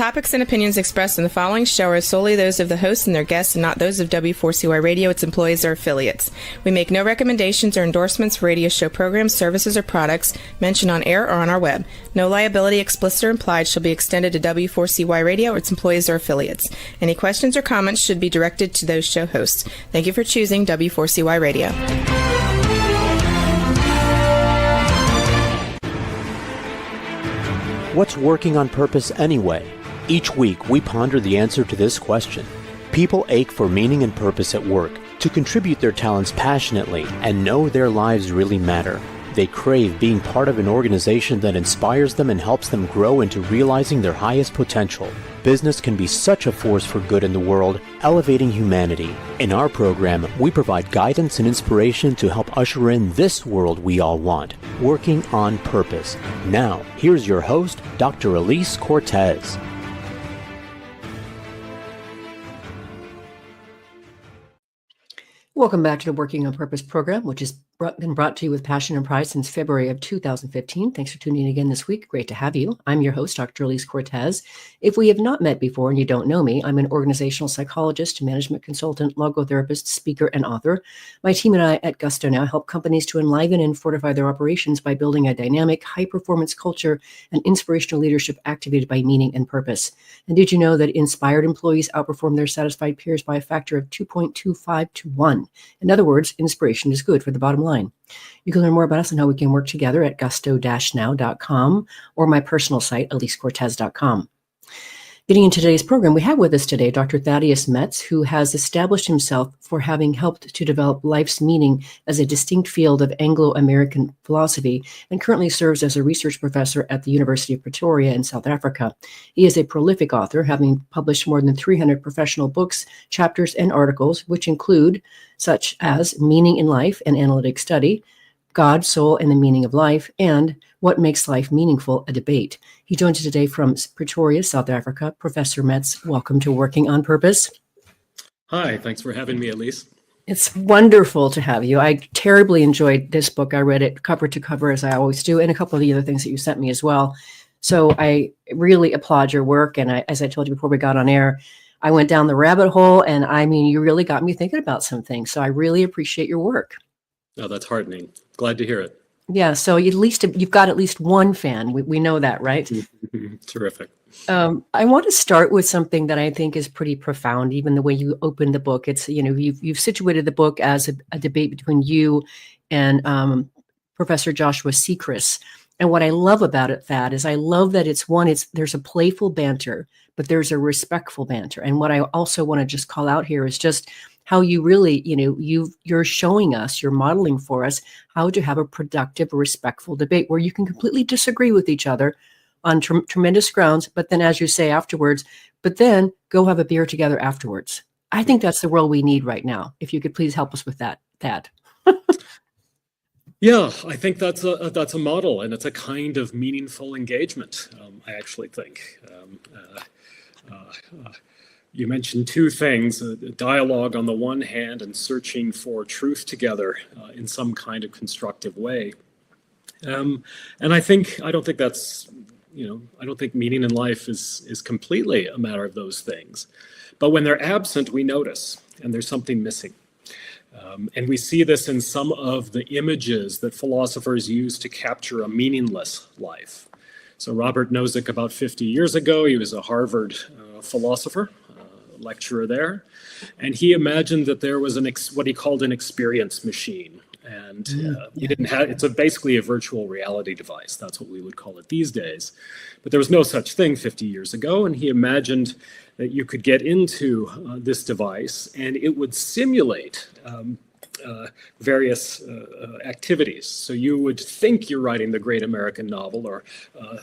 topics and opinions expressed in the following show are solely those of the hosts and their guests and not those of W4CY Radio, its employees, or affiliates. We make no recommendations or endorsements for radio show programs, services, or products mentioned on air or on our web. No liability, explicit or implied, shall be extended to W4CY Radio or its employees or affiliates. Any questions or comments should be directed to those show hosts. Thank you for choosing W4CY Radio. What's working on purpose anyway? Each week, we ponder the answer to this question. People ache for meaning and purpose at work, to contribute their talents passionately and know their lives really matter. They crave being part of an organization that inspires them and helps them grow into realizing their highest potential. Business can be such a force for good in the world, elevating humanity. In our program, we provide guidance and inspiration to help usher in this world we all want, working on purpose. Now, here's your host, Dr. Alise Cortez. Welcome back to the Working on Purpose program, which has been brought to you with passion and pride since February of 2015. Thanks for tuning in again this week. Great to have you. I'm your host, Dr. Alise Cortez. If we have not met before and you don't know me, I'm an organizational psychologist, management consultant, logotherapist, speaker, and author. My team and I at Gusto now help companies to enliven and fortify their operations by building a dynamic, high-performance culture and inspirational leadership activated by meaning and purpose. And did you know that inspired employees outperform their satisfied peers by a factor of 2.25 to 1? In other words, inspiration is good for the bottom line. You can learn more about us and how we can work together at gusto-now.com or my personal site, alisecortez.com. Getting into today's program, we have with us today Dr. Thaddeus Metz, who has established himself for having helped to develop life's meaning as a distinct field of Anglo-American philosophy and currently serves as a research professor at the University of Pretoria in South Africa. He is a prolific author, having published more than 300 professional books, chapters, and articles, which include such as Meaning in Life, an Analytic Study, God, Soul, and the Meaning of Life, and What Makes Life Meaningful, a Debate. He joins us today from Pretoria, South Africa. Professor Metz, welcome to Working on Purpose. Hi, thanks for having me, Alise. It's wonderful to have you. I terribly enjoyed this book. I read it cover to cover, as I always do, and a couple of the other things that you sent me as well. So I really applaud your work. And as I told you before we got on air, I went down the rabbit hole, and I mean, you really got me thinking about some things. So I really appreciate your work. Oh, that's heartening. Glad to hear it. Yeah, so you've got at least one fan. We know that, right? Terrific. I want to start with something that I think is pretty profound, even the way you opened the book. It's, you've situated the book as a debate between you and Professor Joshua Sechrist. And what I love about it, Thad, is I love that there's a playful banter, but there's a respectful banter. And what I also want to just call out here is just how you really, you're showing us, you're modeling for us how to have a productive, respectful debate where you can completely disagree with each other on tremendous grounds, but then, as you say afterwards, but then go have a beer together afterwards. I think that's the world we need right now. If you could please help us with that, Thad. Yeah, I think that's a model, and it's a kind of meaningful engagement, I actually think. You mentioned two things, a dialogue on the one hand and searching for truth together in some kind of constructive way. And I don't think that's, I don't think meaning in life is completely a matter of those things. But when they're absent, we notice, and there's something missing. And we see this in some of the images that philosophers use to capture a meaningless life. So Robert Nozick, about 50 years ago, he was a Harvard philosopher, lecturer there, and he imagined that there was what he called an experience machine, and he didn't have it's basically a virtual reality device. That's what we would call it these days, but there was no such thing 50 years ago, and he imagined that you could get into this device and it would simulate various activities. So you would think you're writing the great American novel, or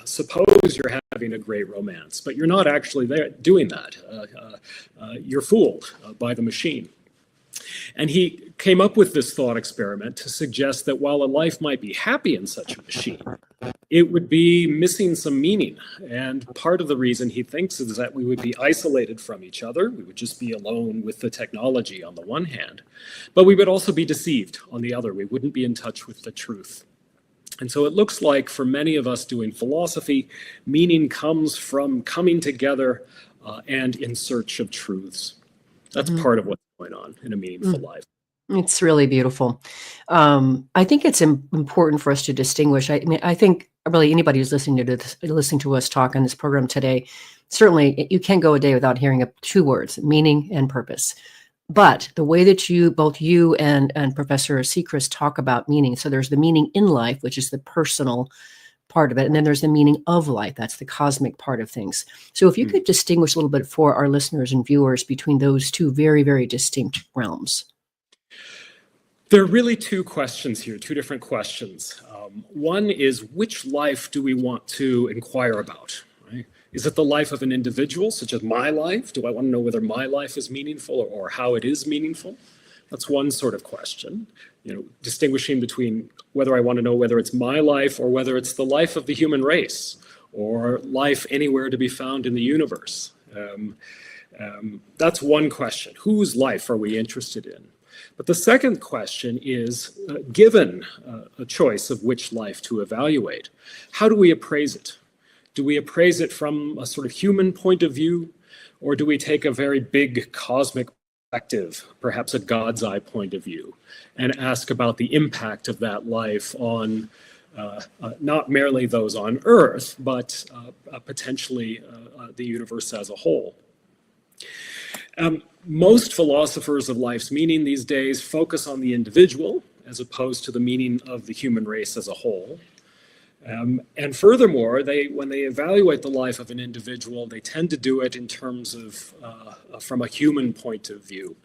suppose you're having a great romance, but you're not actually there doing that. You're fooled by the machine. And he came up with this thought experiment to suggest that while a life might be happy in such a machine, it would be missing some meaning. And part of the reason he thinks is that we would be isolated from each other. We would just be alone with the technology on the one hand, but we would also be deceived on the other. We wouldn't be in touch with the truth. And so it looks like for many of us doing philosophy, meaning comes from coming together and in search of truths. That's part of what's going on in a meaningful life. It's really beautiful. I think it's important for us to distinguish. I mean, I think really anybody who's listening to us talk on this program today, certainly you can't go a day without hearing two words: meaning and purpose. But the way that both you and Professor Seacrest talk about meaning, so there's the meaning in life, which is the personal part of it, and then there's the meaning of life, that's the cosmic part of things. So if you could distinguish a little bit for our listeners and viewers between those two very, very distinct realms. There are really two questions here, two different questions. One is, which life do we want to inquire about? Right? Is it the life of an individual, such as my life? Do I want to know whether my life is meaningful or how it is meaningful? That's one sort of question, distinguishing between whether I want to know whether it's my life or whether it's the life of the human race or life anywhere to be found in the universe. That's one question. Whose life are we interested in? But the second question is, given a choice of which life to evaluate, how do we appraise it? Do we appraise it from a sort of human point of view, or do we take a very big cosmic perspective, perhaps a God's eye point of view, and ask about the impact of that life on not merely those on Earth, but potentially the universe as a whole? Most philosophers of life's meaning these days focus on the individual as opposed to the meaning of the human race as a whole. And furthermore, when they evaluate the life of an individual, they tend to do it in terms of from a human point of view.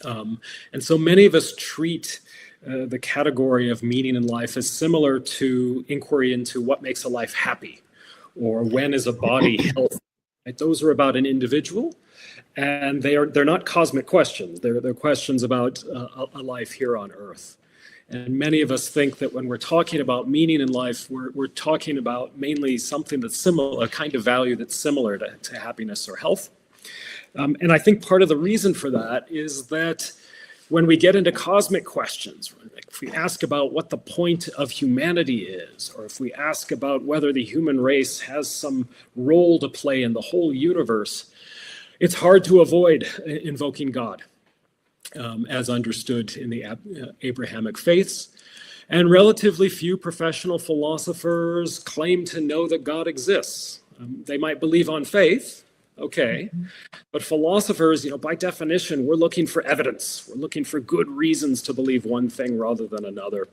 And so many of us treat the category of meaning in life as similar to inquiry into what makes a life happy, or when is a body healthy. Right? Those are about an individual, and they're not cosmic questions. They're questions about a life here on Earth. And many of us think that when we're talking about meaning in life, we're talking about mainly something that's similar, a kind of value that's similar to happiness or health. And I think part of the reason for that is that when we get into cosmic questions, if we ask about what the point of humanity is, or if we ask about whether the human race has some role to play in the whole universe, it's hard to avoid invoking God, as understood in the Abrahamic faiths. And relatively few professional philosophers claim to know that God exists. They might believe on faith, okay, but philosophers, by definition, we're looking for evidence. We're looking for good reasons to believe one thing rather than another.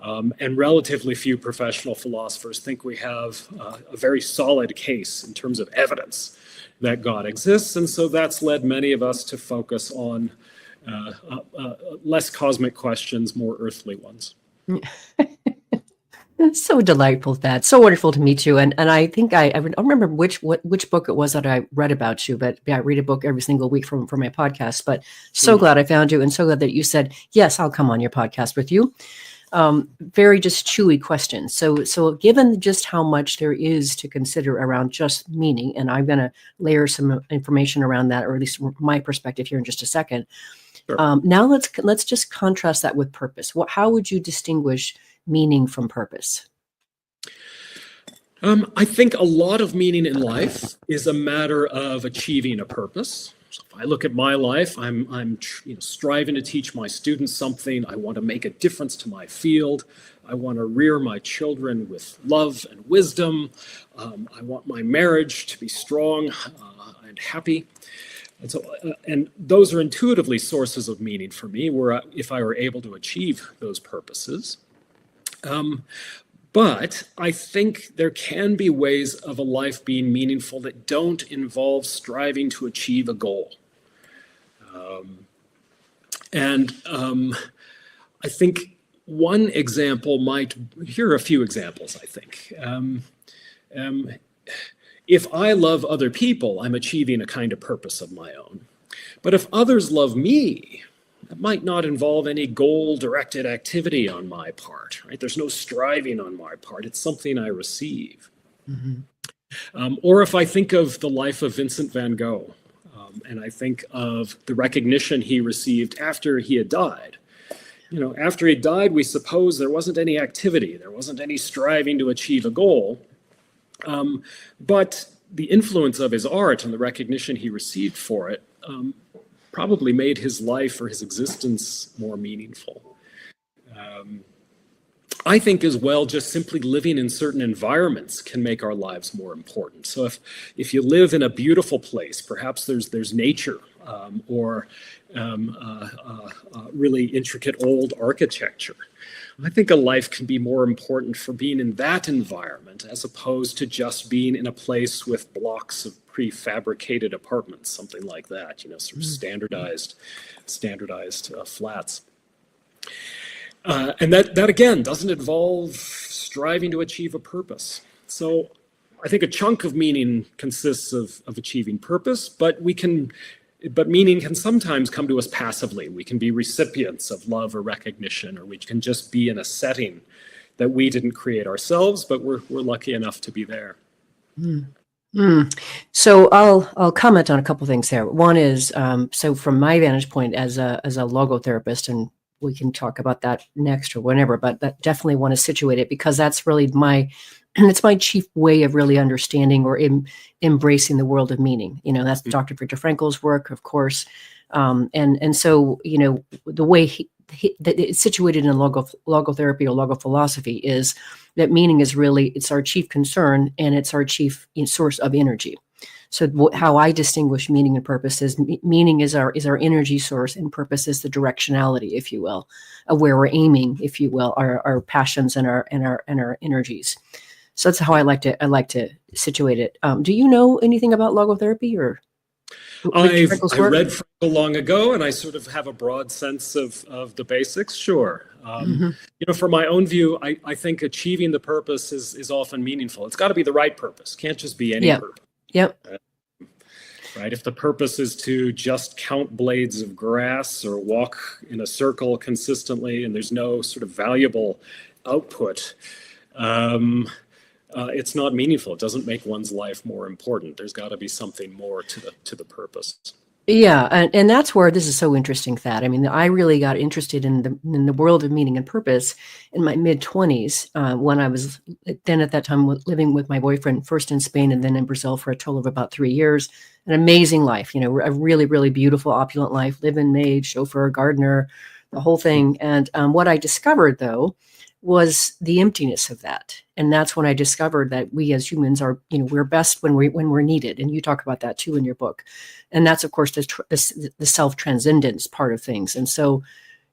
And relatively few professional philosophers think we have a very solid case in terms of evidence that God exists. And so that's led many of us to focus on less cosmic questions, more earthly ones. It's so delightful, Thad. So wonderful to meet you. And I think I don't remember which book it was that I read about you, but I read a book every single week for my podcast. But so glad I found you, and so glad that you said, yes, I'll come on your podcast with you. Very just chewy questions. So given just how much there is to consider around just meaning, and I'm going to layer some information around that, or at least my perspective here in just a second. Sure. Now let's just contrast that with purpose. How would you distinguish meaning from purpose? I think a lot of meaning in life is a matter of achieving a purpose. So if I look at my life, I'm striving to teach my students something. I want to make a difference to my field. I want to rear my children with love and wisdom. I want my marriage to be strong and happy. And so, and those are intuitively sources of meaning for me, where if I were able to achieve those purposes. But I think there can be ways of a life being meaningful that don't involve striving to achieve a goal. I think one example here are a few examples, I think. If I love other people, I'm achieving a kind of purpose of my own. But if others love me, it might not involve any goal-directed activity on my part, right? There's no striving on my part. It's something I receive. Mm-hmm. Or if I think of the life of Vincent van Gogh, and I think of the recognition he received after he had died, After he died, we suppose there wasn't any activity, there wasn't any striving to achieve a goal. But the influence of his art and the recognition he received for it probably made his life or his existence more meaningful. I think as well, just simply living in certain environments can make our lives more important. So if you live in a beautiful place, perhaps there's nature or really intricate old architecture, I think a life can be more important for being in that environment as opposed to just being in a place with blocks of prefabricated apartments, something like that, sort of standardized flats. And that again doesn't involve striving to achieve a purpose. So I think a chunk of meaning consists of achieving purpose, but meaning can sometimes come to us passively. We can be recipients of love or recognition, or we can just be in a setting that we didn't create ourselves, but we're lucky enough to be there. So I'll comment on a couple things there. One is, so from my vantage point as a logotherapist, and we can talk about that next or whenever, but that definitely want to situate it because that's really it's my chief way of really understanding or embracing the world of meaning. That's Dr. Viktor Frankl's work, of course. And so, the way that it's situated in logotherapy or logophilosophy is that meaning is really, it's our chief concern and it's our chief source of energy. So how I distinguish meaning and purpose is meaning is our energy source, and purpose is the directionality, if you will, of where we're aiming, if you will, our passions and our energies. So that's how I like to situate it. Do you know anything about logotherapy or? I read Frankl long ago, and I sort of have a broad sense of the basics. Sure. For my own view, I think achieving the purpose is often meaningful. It's got to be the right purpose. Can't just be any purpose. Yep. Right. If the purpose is to just count blades of grass or walk in a circle consistently, and there's no sort of valuable output, it's not meaningful. It doesn't make one's life more important. There's got to be something more to the purpose. Yeah, and that's where this is so interesting, Thad. I mean, I really got interested in the world of meaning and purpose in my mid-20s when I was then at that time living with my boyfriend, first in Spain and then in Brazil for a total of about 3 years. An amazing life, a really, really beautiful, opulent life, live-in maid, chauffeur, gardener, the whole thing. And what I discovered, though, was the emptiness of that. And that's when I discovered that we as humans are, we're best when we're needed. And you talk about that too in your book. And that's, of course, the self-transcendence part of things. And so,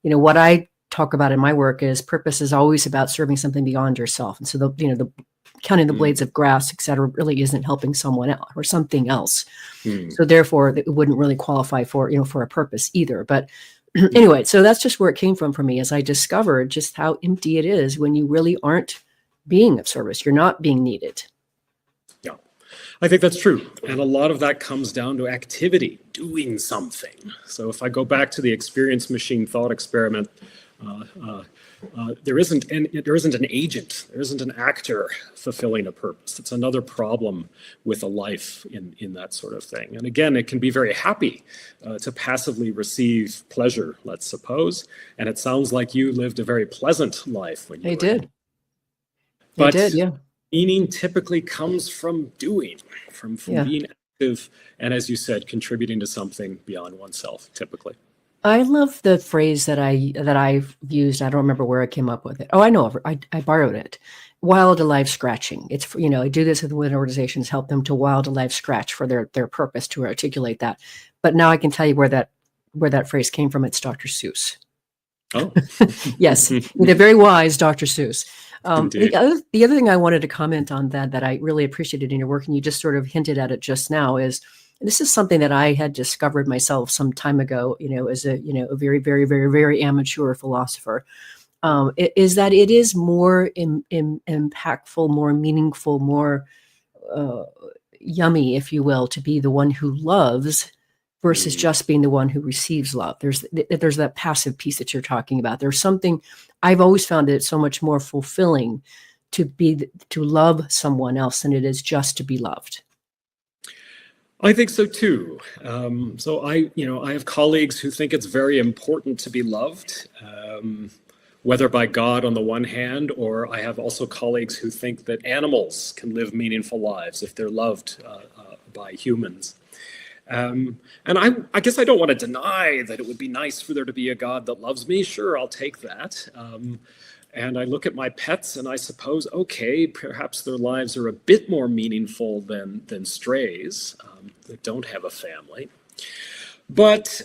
what I talk about in my work is purpose is always about serving something beyond yourself. And so the counting the blades of grass, et cetera, really isn't helping someone else or something else. So therefore it wouldn't really qualify for a purpose either. But anyway, so that's just where it came from for me, as I discovered just how empty it is when you really aren't being of service. You're not being needed. Yeah, I think that's true. And a lot of that comes down to activity, doing something. So if I go back to the experience machine thought experiment, there isn't an agent, there isn't an actor fulfilling a purpose. It's another problem with a life in that sort of thing. And again, it can be very happy to passively receive pleasure, let's suppose. And it sounds like you lived a very pleasant life when you were did. But I did, yeah. Meaning typically comes from doing, from being active, and as you said, contributing to something beyond oneself, typically. I love the phrase that I've used. I don't remember where I came up with it. Oh, I know. I borrowed it. Wild alive scratching. It's, I do this with organizations, help them to wild alive scratch for their purpose, to articulate that. But now I can tell you where that phrase came from. It's Dr. Seuss. Oh, yes, the very wise Dr. Seuss. The other thing I wanted to comment on that I really appreciated in your work, and you just sort of hinted at it just now, is this is something that I had discovered myself some time ago, as a very, very, very, very amateur philosopher, is that it is more impactful, more meaningful, more yummy, if you will, to be the one who loves versus just being the one who receives love. There's that passive piece that you're talking about. There's something I've always found it so much more fulfilling to love someone else than it is just to be loved. I think so too. So I have colleagues who think it's very important to be loved, whether by God on the one hand, or I have also colleagues who think that animals can live meaningful lives if they're loved by humans. And I guess I don't want to deny that it would be nice for there to be a God that loves me. Sure, I'll take that. And I look at my pets and I suppose, okay, perhaps their lives are a bit more meaningful than strays that don't have a family. But,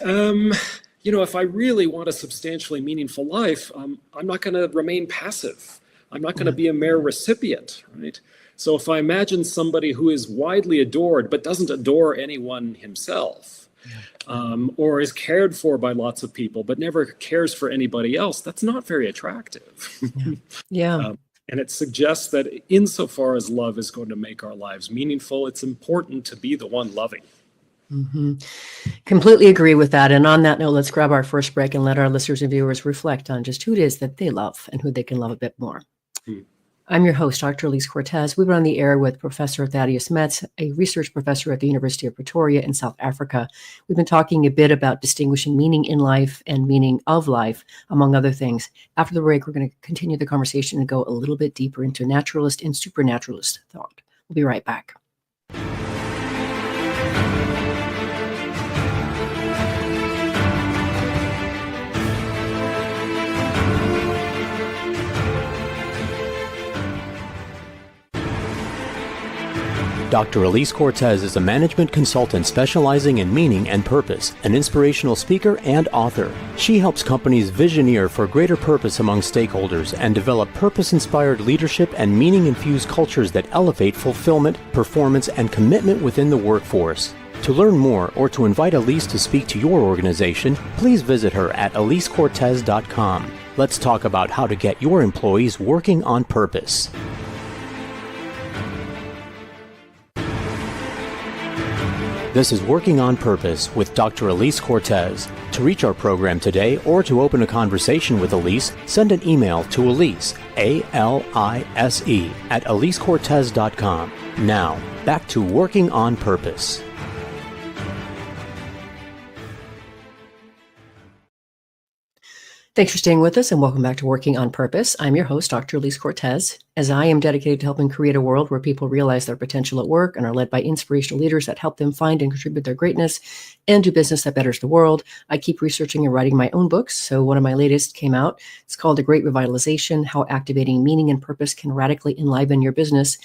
if I really want a substantially meaningful life, I'm not going to remain passive. I'm not going to be a mere recipient, right? So if I imagine somebody who is widely adored but doesn't adore anyone himself, or is cared for by lots of people but never cares for anybody else, that's not very attractive. Yeah. And it suggests that insofar as love is going to make our lives meaningful, it's important to be the one loving. Mm-hmm. Completely agree with that. And on that note, let's grab our first break and let our listeners and viewers reflect on just who it is that they love and who they can love a bit more. I'm your host, Dr. Alise Cortez. We've been on the air with Professor Thaddeus Metz, a research professor at the University of Pretoria in South Africa. We've been talking a bit about distinguishing meaning in life and meaning of life, among other things. After the break, we're going to continue the conversation and go a little bit deeper into naturalist and supernaturalist thought. We'll be right back. Dr. Alise Cortez is a management consultant specializing in meaning and purpose, an inspirational speaker and author. She helps companies visioneer for greater purpose among stakeholders and develop purpose-inspired leadership and meaning-infused cultures that elevate fulfillment, performance, and commitment within the workforce. To learn more or to invite Alise to speak to your organization, please visit her at alisecortez.com. Let's talk about how to get your employees working on purpose. This is Working on Purpose with Dr. Alise Cortez. To reach our program today or to open a conversation with Alise, send an email to Alise, A-L-I-S-E, at alisecortez.com. Now, back to Working on Purpose. Thanks for staying with us and welcome back to Working on Purpose. I'm your host, Dr. Alise Cortez, as I am dedicated to helping create a world where people realize their potential at work and are led by inspirational leaders that help them find and contribute their greatness and do business that betters the world. I keep researching and writing my own books. So one of my latest came out. It's called The Great Revitalization: How Activating Meaning and Purpose Can Radically Enliven Your Business.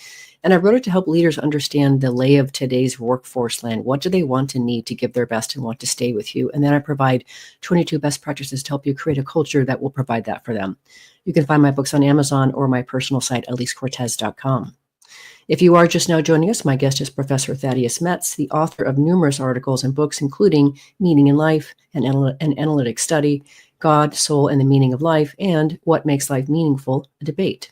And I wrote it to help leaders understand the lay of today's workforce land. What do they want and need to give their best and want to stay with you? And then I provide 22 best practices to help you create a culture that will provide that for them. You can find my books on Amazon or my personal site, alisecortez.com. If you are just now joining us, my guest is Professor Thaddeus Metz, the author of numerous articles and books, including Meaning in Life, an Analytic Study, God, Soul, and the Meaning of Life, and What Makes Life Meaningful, a debate.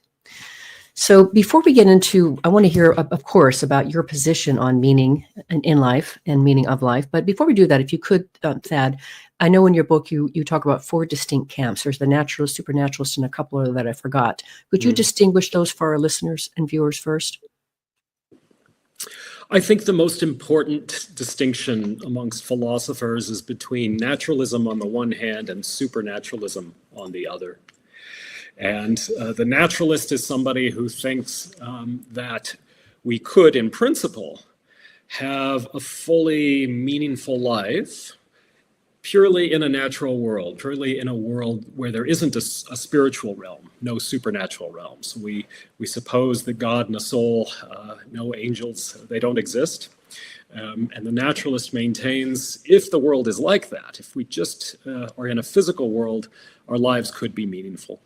So before we get into, I want to hear, of course, about your position on meaning in life and meaning of life. But before we do that, if you could, Thad, I know in your book you talk about 4 distinct camps. There's the naturalist, supernaturalist, and a couple other that I forgot. Could you distinguish those for our listeners and viewers first? I think the most important distinction amongst philosophers is between naturalism on the one hand and supernaturalism on the other. And the naturalist is somebody who thinks that we could, in principle, have a fully meaningful life purely in a natural world, purely in a world where there isn't a spiritual realm, no supernatural realms. We suppose that God and a soul, no angels, they don't exist. And the naturalist maintains if the world is like that, if we just are in a physical world, our lives could be meaningful.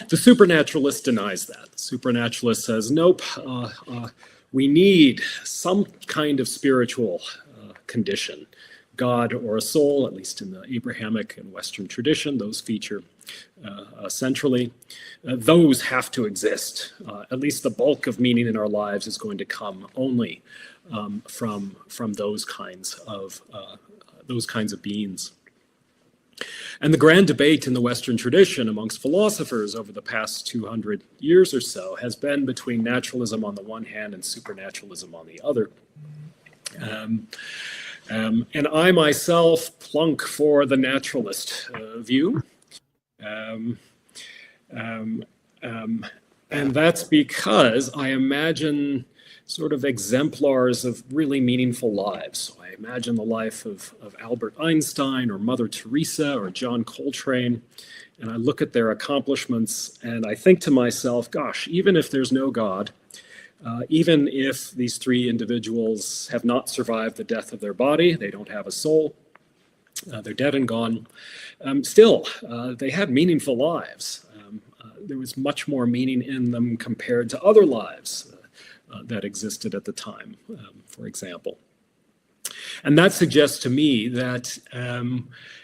The supernaturalist denies that. The supernaturalist says, nope, we need some kind of spiritual condition, God or a soul, at least in the Abrahamic and Western tradition, those feature centrally. Those have to exist. At least the bulk of meaning in our lives is going to come only from those kinds of beings. And the grand debate in the Western tradition amongst philosophers over the past 200 years or so has been between naturalism on the one hand and supernaturalism on the other. And I myself plunk for the naturalist view. And that's because I imagine sort of exemplars of really meaningful lives. So I imagine the life of Albert Einstein or Mother Teresa or John Coltrane, and I look at their accomplishments and I think to myself, gosh, even if there's no God, even if these three individuals have not survived the death of their body, they don't have a soul, they're dead and gone, still, they had meaningful lives. There was much more meaning in them compared to other lives that existed at the time, for example. And that suggests to me that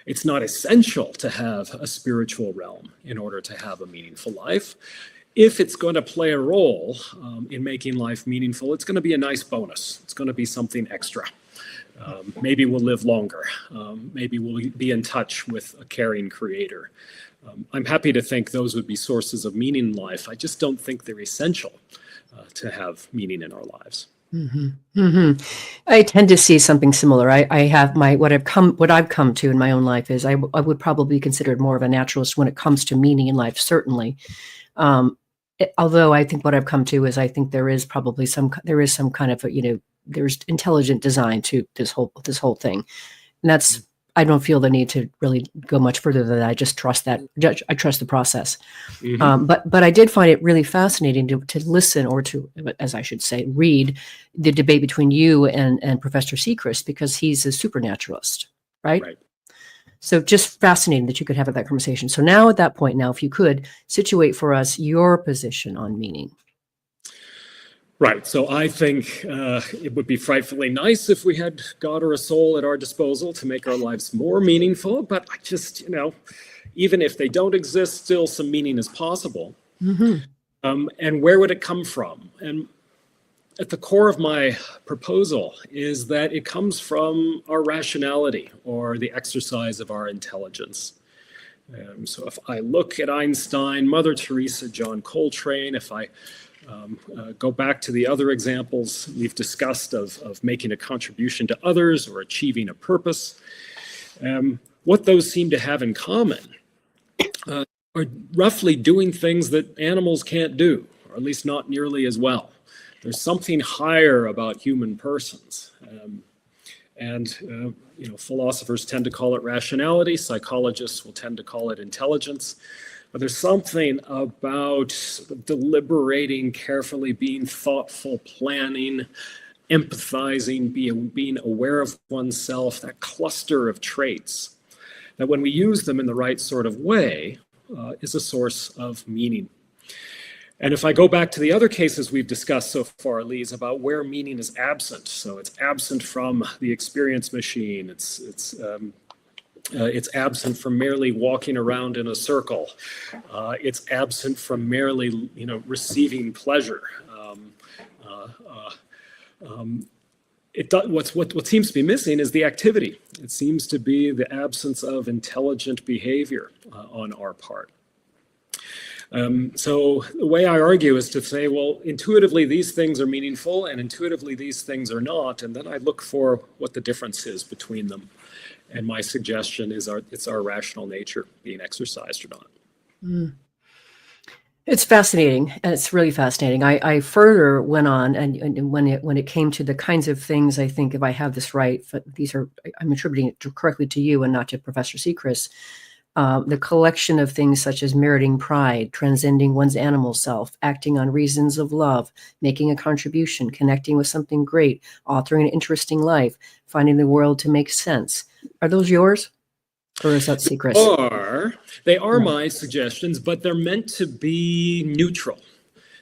it's not essential to have a spiritual realm in order to have a meaningful life. If it's going to play a role in making life meaningful, it's going to be a nice bonus. It's going to be something extra. Maybe we'll live longer. Maybe we'll be in touch with a caring creator. I'm happy to think those would be sources of meaning in life. I just don't think they're essential to have meaning in our lives. Mm-hmm. Mm-hmm. I tend to see something similar. I have what I've come to in my own life is I would probably be considered more of a naturalist when it comes to meaning in life, certainly. Although I think what I've come to is I think there is some kind of there's intelligent design to this whole thing, and that's. I don't feel the need to really go much further than that. I just trust that. I trust the process. Mm-hmm. But I did find it really fascinating to listen, or to, as I should say, read the debate between you and Professor Sechrist, because he's a supernaturalist, right? Right. So just fascinating that you could have that conversation. So now at that point, if you could situate for us your position on meaning. Right. So I think it would be frightfully nice if we had God or a soul at our disposal to make our lives more meaningful. But I just, even if they don't exist, still some meaning is possible. Mm-hmm. And where would it come from? And at the core of my proposal is that it comes from our rationality, or the exercise of our intelligence. So if I look at Einstein, Mother Teresa, John Coltrane, if I go back to the other examples we've discussed of making a contribution to others or achieving a purpose, what those seem to have in common are roughly doing things that animals can't do, or at least not nearly as well. There's something higher about human persons. Philosophers tend to call it rationality. Psychologists will tend to call it intelligence. But there's something about deliberating carefully, being thoughtful, planning, empathizing, being aware of oneself, that cluster of traits, that when we use them in the right sort of way, is a source of meaning. And if I go back to the other cases we've discussed so far, Alise, about where meaning is absent, so it's absent from the experience machine, it's absent from merely walking around in a circle. It's absent from merely, receiving pleasure. What seems to be missing is the activity. It seems to be the absence of intelligent behavior on our part. So the way I argue is to say, well, intuitively these things are meaningful, and intuitively these things are not, and then I look for what the difference is between them. And my suggestion is it's our rational nature being exercised or not. Mm. It's fascinating, and it's really fascinating. I further went on, and when it came to the kinds of things, I think, if I have this right, I'm attributing it correctly to you and not to Professor Sechrist. The collection of things such as meriting pride, transcending one's animal self, acting on reasons of love, making a contribution, connecting with something great, authoring an interesting life, finding the world to make sense. Are those yours? Or is that Sechrist? They are my suggestions, but they're meant to be neutral.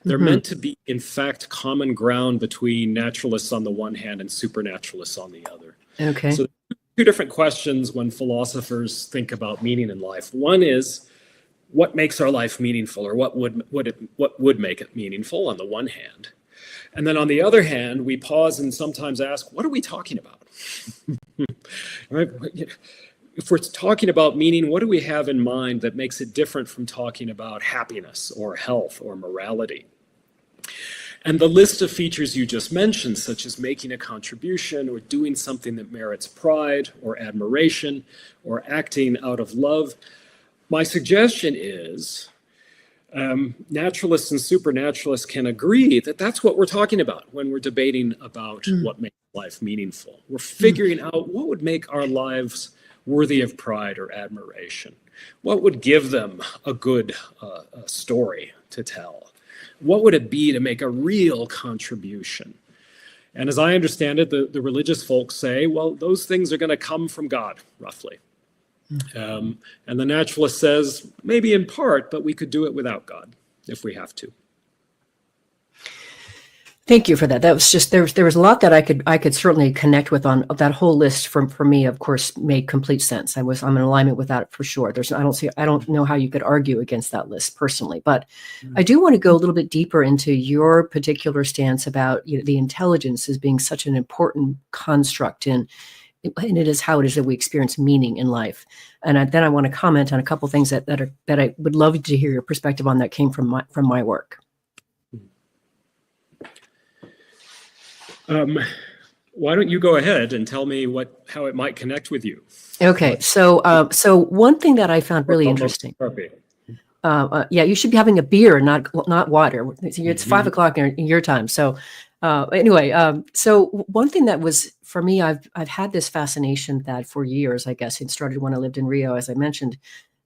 They're meant to be, in fact, common ground between naturalists on the one hand and supernaturalists on the other. Okay. So two different questions when philosophers think about meaning in life. One is, what makes our life meaningful, or what would make it meaningful on the one hand? And then on the other hand, we pause and sometimes ask, what are we talking about? Right? If we're talking about meaning, what do we have in mind that makes it different from talking about happiness or health or morality? And the list of features you just mentioned, such as making a contribution or doing something that merits pride or admiration or acting out of love, my suggestion is naturalists and supernaturalists can agree that that's what we're talking about when we're debating about what makes life meaningful. We're figuring out what would make our lives worthy of pride or admiration. What would give them a good story to tell? What would it be to make a real contribution? And as I understand it, the religious folks say, well, those things are going to come from God, roughly. And the naturalist says, maybe in part, but we could do it without God if we have to. Thank you for that. That was just there was a lot that I could certainly connect with on that whole list. For me, of course, made complete sense. I'm in alignment with that for sure. I don't know how you could argue against that list personally, but I do want to go a little bit deeper into your particular stance about the intelligence as being such an important construct and it is how it is that we experience meaning in life. And then I want to comment on a couple things that I would love to hear your perspective on that came from my work. Why don't you go ahead and tell me how it might connect with you? Okay, so one thing that I found really interesting. Yeah, you should be having a beer, not water. It's 5 o'clock in your time. So anyway, so one thing that was for me, I've had this fascination that for years, I guess it started when I lived in Rio, as I mentioned.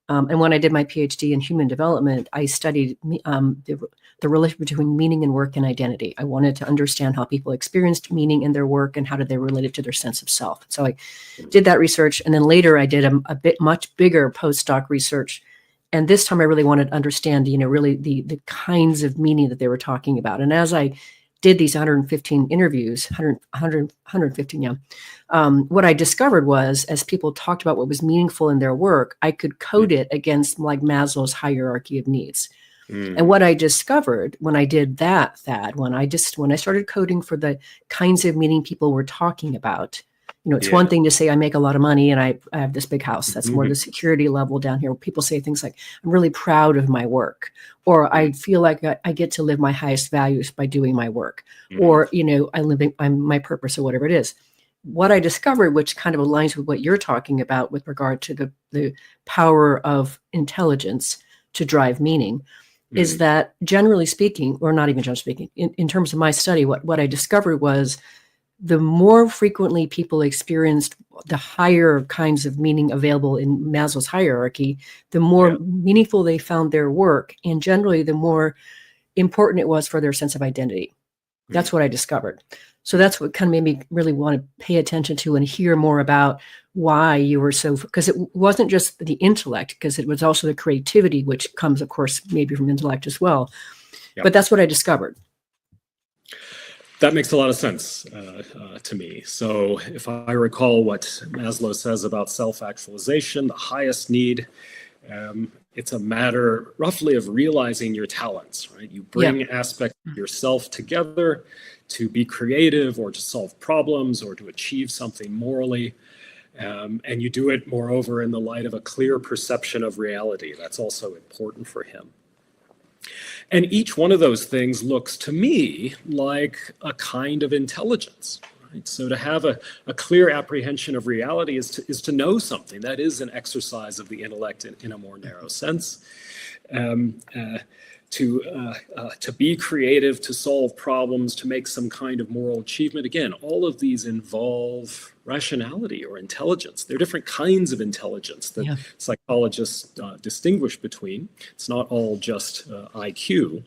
And when I did my PhD in human development, I studied the relation between meaning and work and identity. I wanted to understand how people experienced meaning in their work and how did they relate it to their sense of self. So I did that research. And then later I did a bit much bigger postdoc research. And this time I really wanted to understand, really the kinds of meaning that they were talking about. And as I did these 115 interviews, 115, yeah. What I discovered was, as people talked about what was meaningful in their work, I could code it against like Maslow's hierarchy of needs. And what I discovered when I did that, when I started coding for the kinds of meaning people were talking about, it's one thing to say I make a lot of money and I have this big house. That's more the security level down here. People say things like, I'm really proud of my work, or I feel like I get to live my highest values by doing my work, or, I'm my purpose or whatever it is. What I discovered, which kind of aligns with what you're talking about with regard to the power of intelligence to drive meaning, is that generally speaking, or not even generally speaking, in terms of my study, what I discovered was the more frequently people experienced the higher kinds of meaning available in Maslow's hierarchy, the more meaningful they found their work, and generally the more important it was for their sense of identity. That's what I discovered. So that's what kind of made me really want to pay attention to and hear more about why you were because it wasn't just the intellect, because it was also the creativity, which comes, of course, maybe from intellect as well. But that's what I discovered. That makes a lot of sense to me. So if I recall what Maslow says about self-actualization, the highest need, it's a matter roughly of realizing your talents, right? You bring aspects of yourself together to be creative or to solve problems or to achieve something morally. And you do it, moreover, in the light of a clear perception of reality. That's also important for him. And each one of those things looks to me like a kind of intelligence. Right? So to have a clear apprehension of reality is to know something. That is an exercise of the intellect in a more narrow sense. To be creative, to solve problems, to make some kind of moral achievement. Again, all of these involve rationality or intelligence. There are different kinds of intelligence that psychologists distinguish between. It's not all just IQ.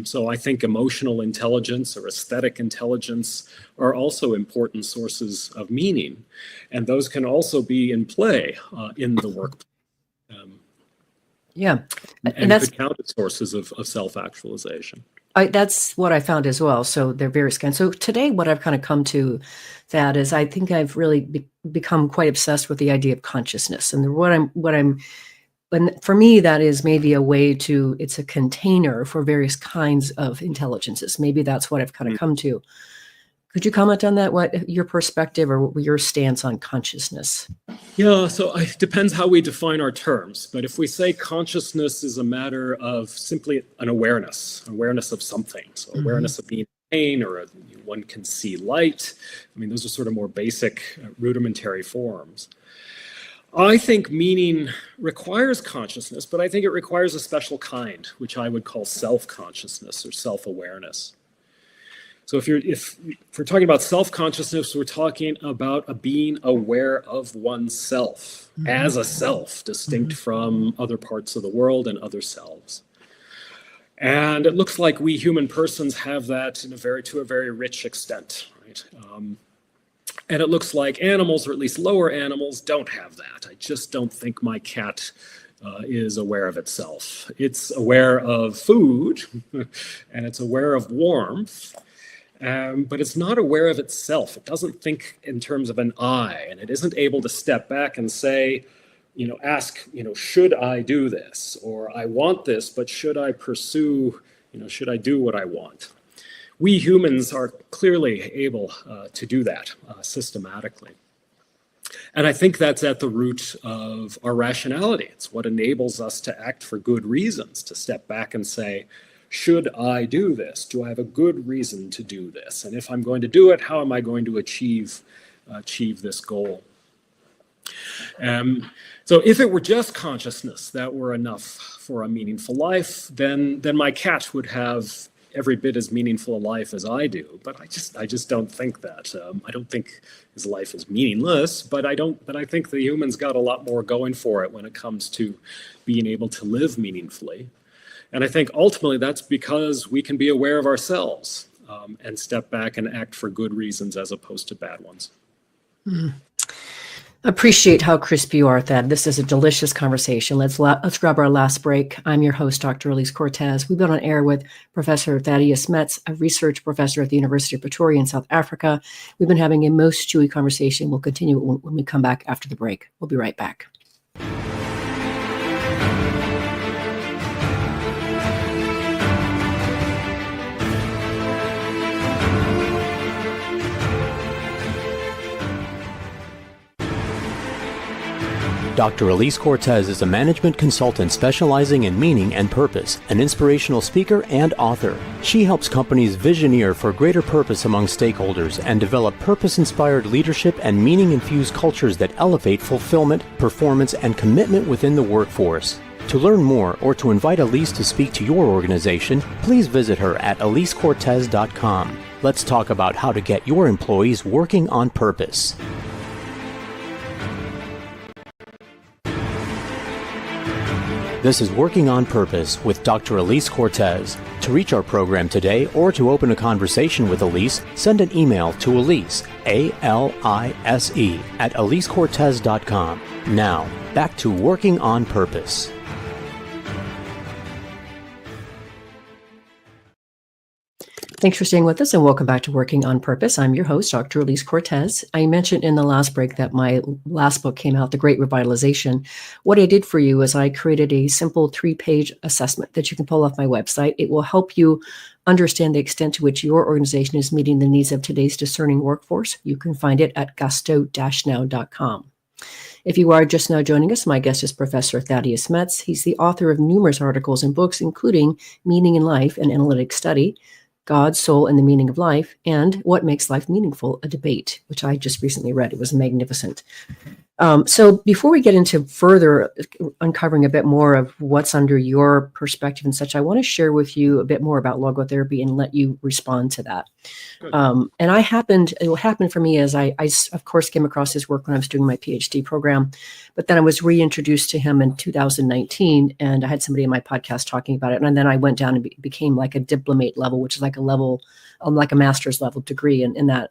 So I think emotional intelligence or aesthetic intelligence are also important sources of meaning. And those can also be in play in the workplace. And that's could count as sources of self-actualization. That's what I found as well. So they're various kinds. So today, what I've kind of come to that is, I think I've really become quite obsessed with the idea of consciousness, and for me, that is maybe a way to. It's a container for various kinds of intelligences. Maybe that's what I've kind of come to. Could you comment on that? What your perspective or your stance on consciousness? Yeah, so it depends how we define our terms. But if we say consciousness is a matter of simply an awareness of something, so awareness of being in pain, or one can see light. I mean, those are sort of more basic, rudimentary forms. I think meaning requires consciousness, but I think it requires a special kind, which I would call self-consciousness or self-awareness. So if we're talking about self-consciousness, we're talking about a being aware of oneself as a self, distinct from other parts of the world and other selves. And it looks like we human persons have that to a very rich extent, right? And it looks like animals, or at least lower animals, don't have that. I just don't think my cat is aware of itself. It's aware of food, and it's aware of warmth. But it's not aware of itself. It doesn't think in terms of an I, and it isn't able to step back and say, ask, should I do this? Or I want this, but should I pursue, should I do what I want? We humans are clearly able to do that systematically. And I think that's at the root of our rationality. It's what enables us to act for good reasons, to step back and say, should I do this? Do I have a good reason to do this? And if I'm going to do it, how am I going to achieve this goal? So if it were just consciousness that were enough for a meaningful life, then my cat would have every bit as meaningful a life as I do. But I just don't think that. I don't think his life is meaningless, but I think the human's got a lot more going for it when it comes to being able to live meaningfully. And I think ultimately that's because we can be aware of ourselves and step back and act for good reasons as opposed to bad ones. Appreciate how crisp you are, Thad. This is a delicious conversation. Let's grab our last break. I'm your host, Dr. Alise Cortez. We've been on air with Professor Thaddeus Metz, a research professor at the University of Pretoria in South Africa. We've been having a most chewy conversation. We'll continue when we come back after the break. We'll be right back. Dr. Alise Cortez is a management consultant specializing in meaning and purpose, an inspirational speaker and author. She helps companies visioneer for greater purpose among stakeholders and develop purpose-inspired leadership and meaning-infused cultures that elevate fulfillment, performance, and commitment within the workforce. To learn more or to invite Alise to speak to your organization, please visit her at alisecortez.com. Let's talk about how to get your employees working on purpose. This is Working on Purpose with Dr. Alise Cortez. To reach our program today or to open a conversation with Alise, send an email to Alise, A-L-I-S-E, at alisecortez.com. Now, back to Working on Purpose. Thanks for staying with us and welcome back to Working on Purpose. I'm your host, Dr. Alise Cortez. I mentioned in the last break that my last book came out, The Great Revitalization. What I did for you is I created a simple 3-page assessment that you can pull off my website. It will help you understand the extent to which your organization is meeting the needs of today's discerning workforce. You can find it at gusto-now.com. If you are just now joining us, my guest is Professor Thaddeus Metz. He's the author of numerous articles and books, including Meaning in Life, an Analytic Study, God, Soul, and the Meaning of Life, and What Makes Life Meaningful, a debate, which I just recently read. It was magnificent. So before we get into further uncovering a bit more of what's under your perspective and such, I want to share with you a bit more about logotherapy and let you respond to that. And what happened for me is I of course came across his work when I was doing my PhD program, but then I was reintroduced to him in 2019, and I had somebody in my podcast talking about it. And then I went down and became like a diplomate level, which is like a level, like a master's level degree in that.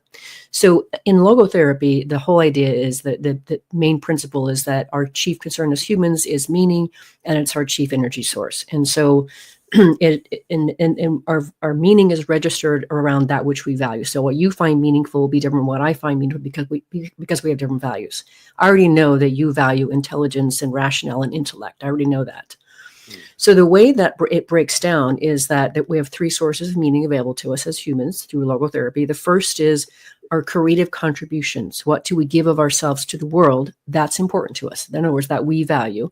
So in logotherapy, the whole idea is that the main principle is that our chief concern as humans is meaning, and it's our chief energy source. And so our meaning is registered around that which we value. So what you find meaningful will be different from what I find meaningful because we have different values. I already know that you value intelligence and rationale and intellect. I already know that. So the way that it breaks down is that we have three sources of meaning available to us as humans through logotherapy. The first is our creative contributions. What do we give of ourselves to the world? That's important to us. In other words, that we value.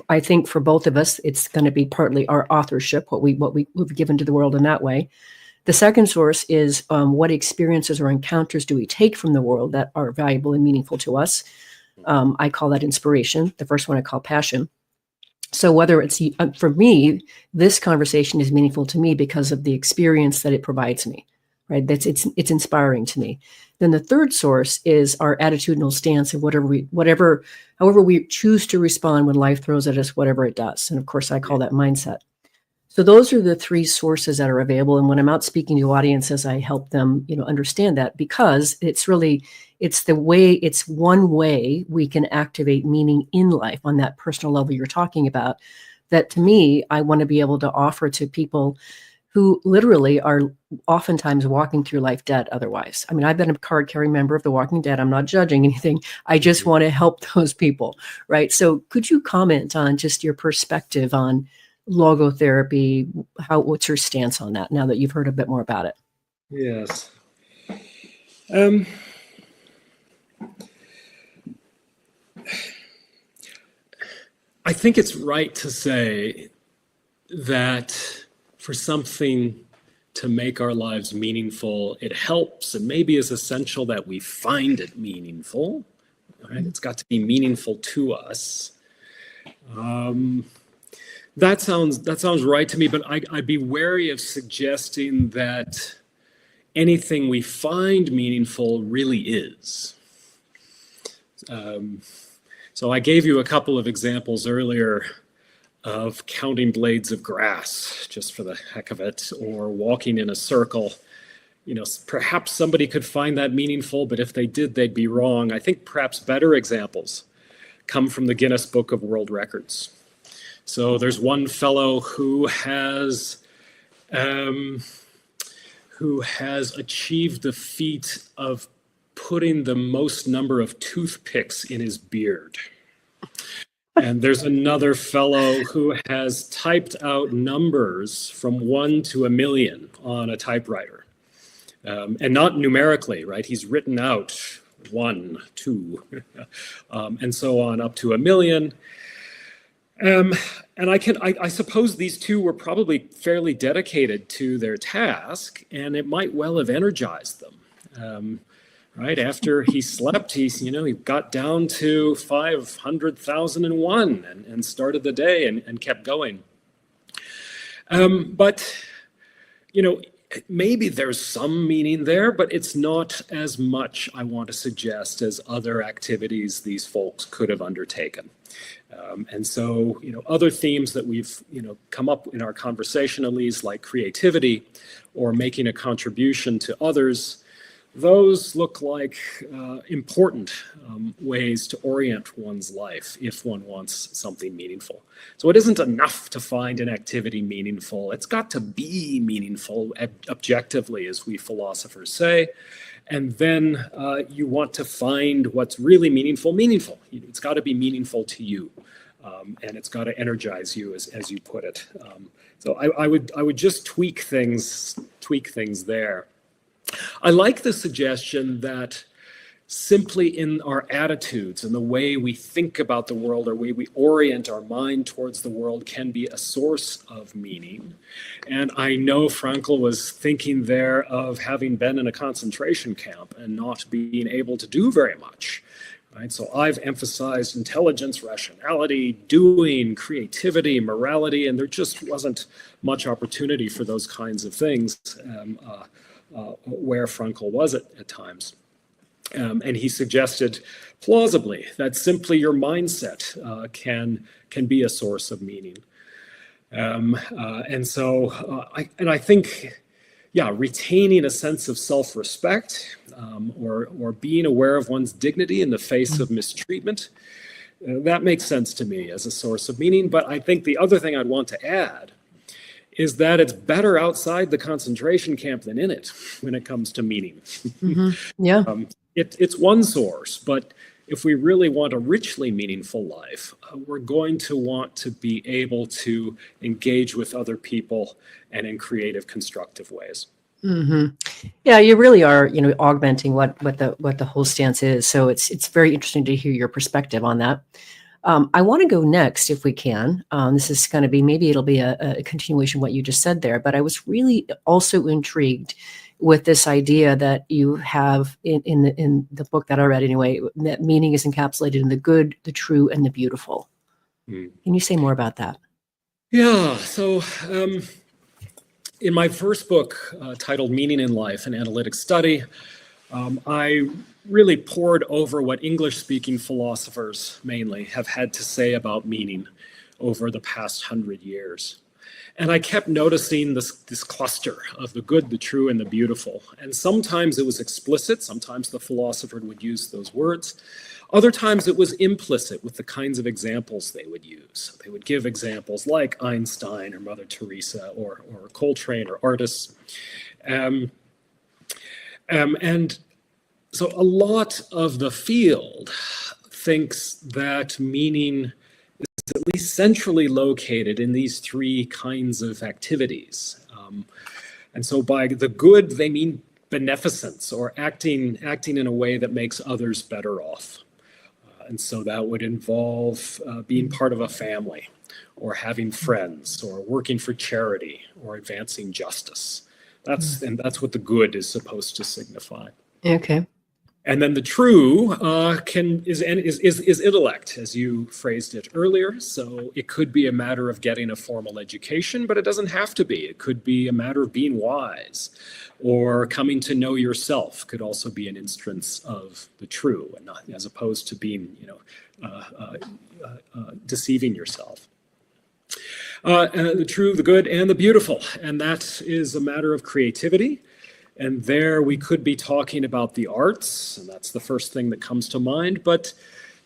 I think for both of us, it's going to be partly our authorship, what we've given to the world in that way. The second source is what experiences or encounters do we take from the world that are valuable and meaningful to us? I call that inspiration. The first one I call passion. So whether it's, for me, this conversation is meaningful to me because of the experience that it provides me, right? It's inspiring to me. Then the third source is our attitudinal stance of however we choose to respond when life throws at us, whatever it does. And of course, I call that mindset. So those are the three sources that are available. And when I'm out speaking to audiences, I help them, understand that, because it's one way we can activate meaning in life on that personal level you're talking about. That, to me, I want to be able to offer to people who literally are oftentimes walking through life dead otherwise. I mean, I've been a card-carrying member of the Walking Dead. I'm not judging anything. I just want to help those people, right? So could you comment on just your perspective on logotherapy? What's your stance on that now that you've heard a bit more about it? Yes. I think it's right to say that for something to make our lives meaningful, it helps and maybe is essential that we find it meaningful. Right? It's got to be meaningful to us. That sounds right to me, but I'd be wary of suggesting that anything we find meaningful really is. So I gave you a couple of examples earlier of counting blades of grass just for the heck of it, or walking in a circle. Perhaps somebody could find that meaningful, but if they did, they'd be wrong. I think perhaps better examples come from the Guinness Book of World Records. So there's one fellow who has achieved the feat of putting the most number of toothpicks in his beard. And there's another fellow who has typed out numbers from 1 to 1,000,000 on a typewriter. And not numerically, right? He's written out 1, 2, and so on up to 1,000,000. And I suppose these two were probably fairly dedicated to their task, and it might well have energized them. Right after he slept, he got down to 500,001 and started the day and kept going. But maybe there's some meaning there, but it's not as much, I want to suggest, as other activities these folks could have undertaken. And so, other themes that we've, come up in our conversation, Alise, like creativity or making a contribution to others, those look like important ways to orient one's life if one wants something meaningful. So it isn't enough to find an activity meaningful. It's got to be meaningful objectively, as we philosophers say. And then you want to find what's really meaningful. It's got to be meaningful to you. And it's got to energize you, as you put it. So I would just tweak things there. I like the suggestion that simply in our attitudes and the way we think about the world, or way we orient our mind towards the world, can be a source of meaning. And I know Frankl was thinking there of having been in a concentration camp and not being able to do very much. Right? So I've emphasized intelligence, rationality, doing, creativity, morality, and there just wasn't much opportunity for those kinds of things where Frankl was at times. And he suggested plausibly that simply your mindset can be a source of meaning. And so I think, retaining a sense of self-respect or being aware of one's dignity in the face of mistreatment, that makes sense to me as a source of meaning. But I think the other thing I'd want to add is that it's better outside the concentration camp than in it when it comes to meaning. Mm-hmm. Yeah. It's one source, but if we really want a richly meaningful life, we're going to want to be able to engage with other people and in creative, constructive ways. Yeah, you really are, augmenting what the whole stance is. So it's very interesting to hear your perspective on that. I want to go next, if we can. This is going to be, maybe it'll be a continuation of what you just said there, but I was really also intrigued with this idea that you have in the book that I read anyway, that meaning is encapsulated in the good, the true, and the beautiful. Can you say more about that? Yeah, so in my first book titled Meaning in Life, an Analytic Study, I really pored over what English-speaking philosophers mainly have had to say about meaning over the past 100 years. And I kept noticing this cluster of the good, the true, and the beautiful. And sometimes it was explicit. Sometimes the philosopher would use those words. Other times it was implicit with the kinds of examples they would use. They would give examples like Einstein or Mother Teresa or Coltrane or artists. And so a lot of the field thinks that meaning is at least centrally located in these three kinds of activities. And so by the good, they mean beneficence, or acting in a way that makes others better off. And so that would involve being part of a family, or having friends, or working for charity, or advancing justice. That's what the good is supposed to signify. Okay. And then the true is intellect, as you phrased it earlier. So it could be a matter of getting a formal education, but it doesn't have to be. It could be a matter of being wise, or coming to know yourself could also be an instance of the true, and not, as opposed to being, deceiving yourself. The true, the good, and the beautiful, and that is a matter of creativity. And there we could be talking about the arts, and that's the first thing that comes to mind, but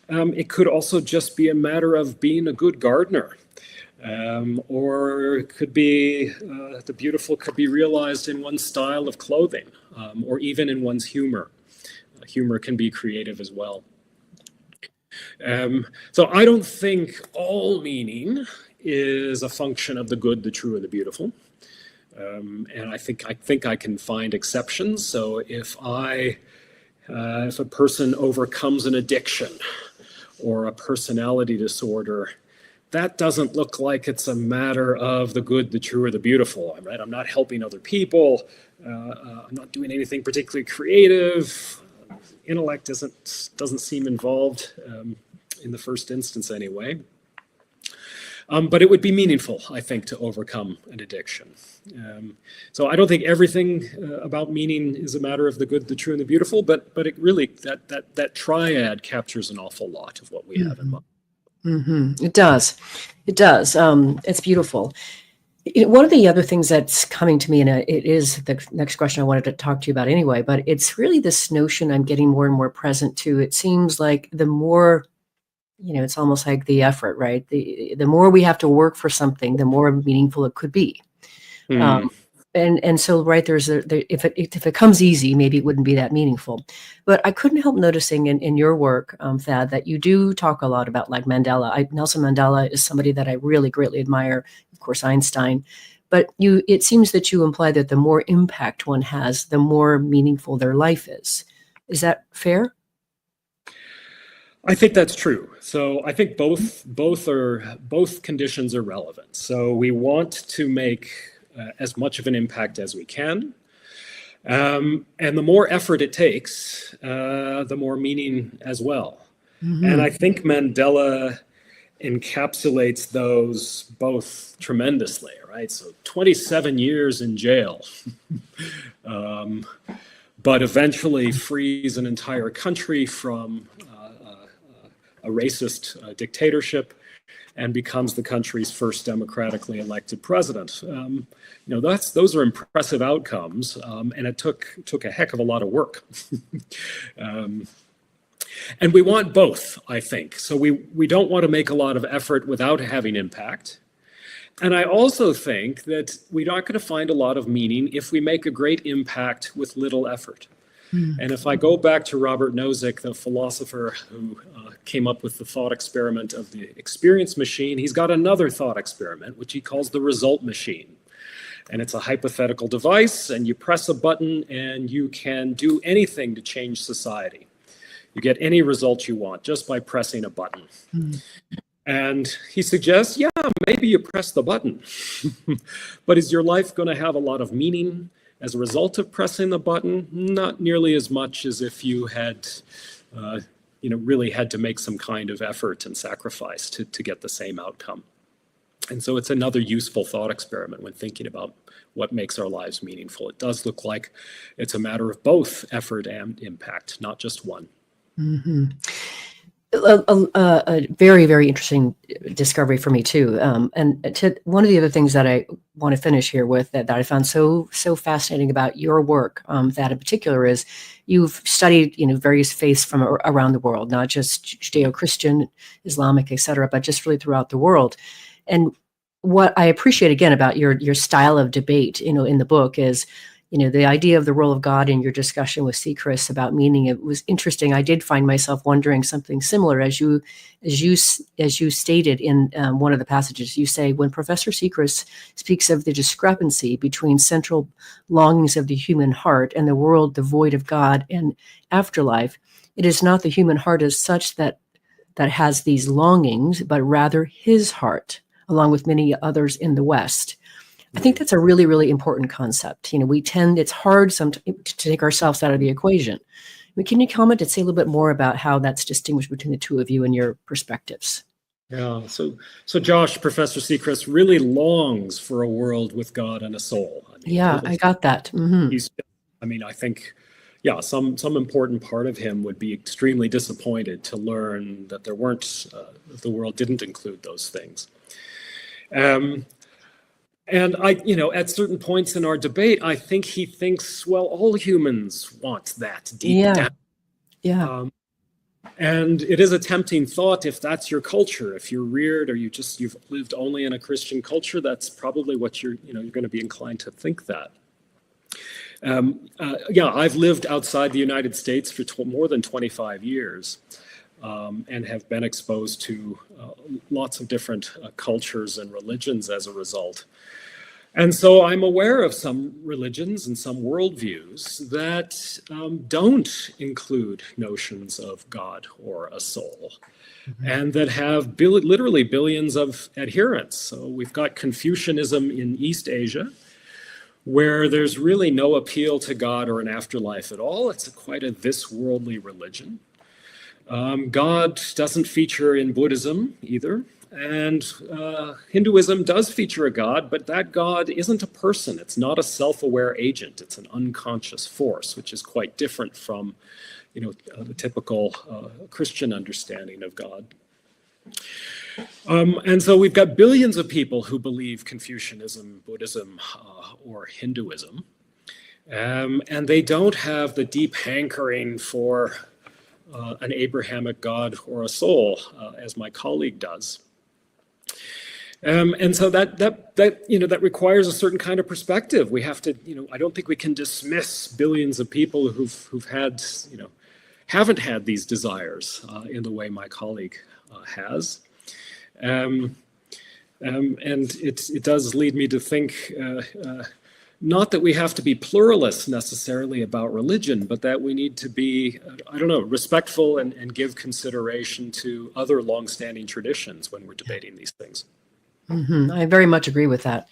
it could also just be a matter of being a good gardener. Or it could be, the beautiful could be realized in one's style of clothing, or even in one's humor. Humor can be creative as well. So I don't think all meaning is a function of the good, the true, or the beautiful. And I think I can find exceptions. So if a person overcomes an addiction or a personality disorder, that doesn't look like it's a matter of the good, the true, or the beautiful. Right? I'm not helping other people. I'm not doing anything particularly creative. Intellect doesn't seem involved in the first instance anyway. But it would be meaningful, I think, to overcome an addiction. So I don't think everything about meaning is a matter of the good, the true, and the beautiful, but it really, that triad captures an awful lot of what we have in mind. Mm-hmm. It does. It's beautiful. One of the other things that's coming to me, and it is the next question I wanted to talk to you about anyway, but it's really this notion I'm getting more and more present to. It seems like the more, it's almost like the effort, right? The more we have to work for something, the more meaningful it could be. And so, right, if it comes easy, maybe it wouldn't be that meaningful. But I couldn't help noticing in your work, Thad, that you do talk a lot about, like, Mandela. Nelson Mandela is somebody that I really greatly admire. Of course, Einstein. But it seems that you imply that the more impact one has, the more meaningful their life is. Is that fair? I think that's true. So I think both conditions are relevant. So we want to make as much of an impact as we can. And the more effort it takes, the more meaning as well. Mm-hmm. And I think Mandela encapsulates those both tremendously, right? So 27 years in jail, but eventually frees an entire country from a racist dictatorship and becomes the country's first democratically elected president. Those are impressive outcomes, and it took a heck of a lot of work. And we want both, I think. So we don't want to make a lot of effort without having impact. And I also think that we're not going to find a lot of meaning if we make a great impact with little effort. And if I go back to Robert Nozick, the philosopher who came up with the thought experiment of the experience machine, he's got another thought experiment, which he calls the result machine. And it's a hypothetical device, and you press a button and you can do anything to change society. You get any result you want just by pressing a button. And he suggests, yeah, maybe you press the button, but is your life going to have a lot of meaning as a result of pressing the button? Not nearly as much as if you had, really had to make some kind of effort and sacrifice to get the same outcome. And so it's another useful thought experiment when thinking about what makes our lives meaningful. It does look like it's a matter of both effort and impact, not just one. Mm-hmm. A very, very interesting discovery for me too. One of the other things that I want to finish here with that I found so fascinating about your work, that in particular, is you've studied various faiths from around the world, not just Judeo-Christian, Islamic, etc., but just really throughout the world. And what I appreciate again about your style of debate, in the book is, the idea of the role of God in your discussion with Sechrist about meaning. It was interesting. I did find myself wondering something similar as you stated in one of the passages. You say, when Professor Sechrist speaks of the discrepancy between central longings of the human heart and the world devoid of God and afterlife, it is not the human heart as such that has these longings, but rather his heart, along with many others in the West. I think that's a really, really important concept. It's hard sometimes to take ourselves out of the equation. Can you comment and say a little bit more about how that's distinguished between the two of you and your perspectives? Yeah, so Josh, Professor Sechrist really longs for a world with God and a soul. I got that. Mm-hmm. I think, some important part of him would be extremely disappointed to learn that the world didn't include those things. And at certain points in our debate, I think he thinks, well, all humans want that deep down. Yeah. And it is a tempting thought if that's your culture, if you're reared or you've lived only in a Christian culture, that's probably what you're going to be inclined to think that. I've lived outside the United States for more than 25 years. And have been exposed to lots of different cultures and religions as a result. And so I'm aware of some religions and some worldviews that don't include notions of God or a soul, and that have literally billions of adherents. So we've got Confucianism in East Asia, where there's really no appeal to God or an afterlife at all. It's quite a this-worldly religion. God doesn't feature in Buddhism either, and Hinduism does feature a God, but that God isn't a person. It's not a self-aware agent. It's an unconscious force, which is quite different from, the typical Christian understanding of God. And so we've got billions of people who believe Confucianism, Buddhism, or Hinduism, and they don't have the deep hankering for an Abrahamic God or a soul, as my colleague does. And so that requires a certain kind of perspective. We have to, I don't think we can dismiss billions of people who've had, haven't had these desires in the way my colleague has. And it does lead me to think, not that we have to be pluralists necessarily about religion, but that we need to be, respectful and give consideration to other longstanding traditions when we're debating these things. Mm-hmm. I very much agree with that.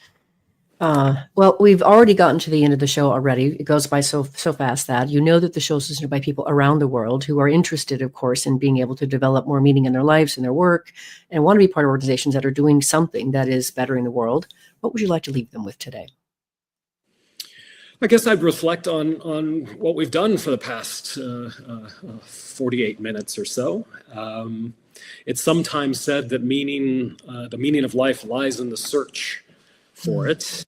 Well, we've already gotten to the end of the show already. It goes by so fast that that the show is listened by people around the world who are interested, of course, in being able to develop more meaning in their lives and their work, and want to be part of organizations that are doing something that is bettering the world. What would you like to leave them with today? I guess I'd reflect on what we've done for the past 48 minutes or so. It's sometimes said that the meaning of life lies in the search for it.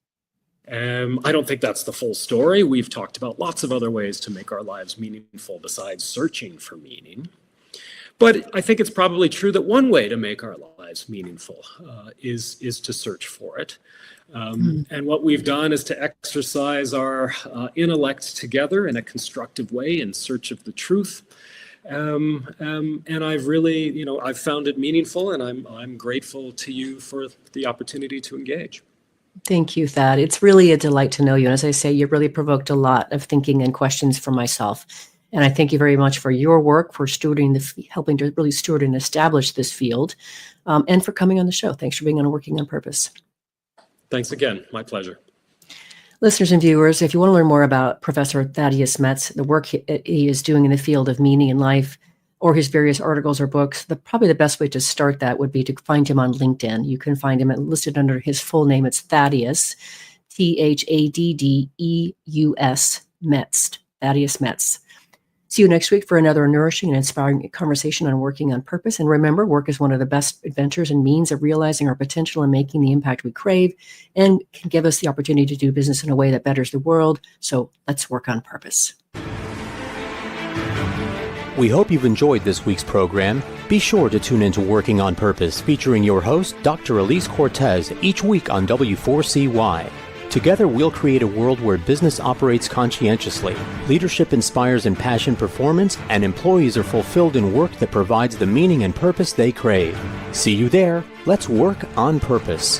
I don't think that's the full story. We've talked about lots of other ways to make our lives meaningful besides searching for meaning. But I think it's probably true that one way to make our lives meaningful is to search for it. And what we've done is to exercise our intellect together in a constructive way in search of the truth. And I've really, I've found it meaningful, and I'm grateful to you for the opportunity to engage. Thank you, Thad. It's really a delight to know you. And as I say, you really provoked a lot of thinking and questions for myself. And I thank you very much for your work, for helping to really steward and establish this field, and for coming on the show. Thanks for being on Working on Purpose. Thanks again. My pleasure. Listeners and viewers, if you want to learn more about Professor Thaddeus Metz, the work he is doing in the field of meaning in life, or his various articles or books, probably the best way to start that would be to find him on LinkedIn. You can find him listed under his full name. It's Thaddeus, Thaddeus Metz, Thaddeus Metz. See you next week for another nourishing and inspiring conversation on working on purpose. And remember, work is one of the best adventures and means of realizing our potential and making the impact we crave, and can give us the opportunity to do business in a way that betters the world. So let's work on purpose. We hope you've enjoyed this week's program. Be sure to tune into Working on Purpose, featuring your host, Dr. Alise Cortez, each week on W4CY. Together, we'll create a world where business operates conscientiously, leadership inspires impassioned performance, and employees are fulfilled in work that provides the meaning and purpose they crave. See you there. Let's work on purpose.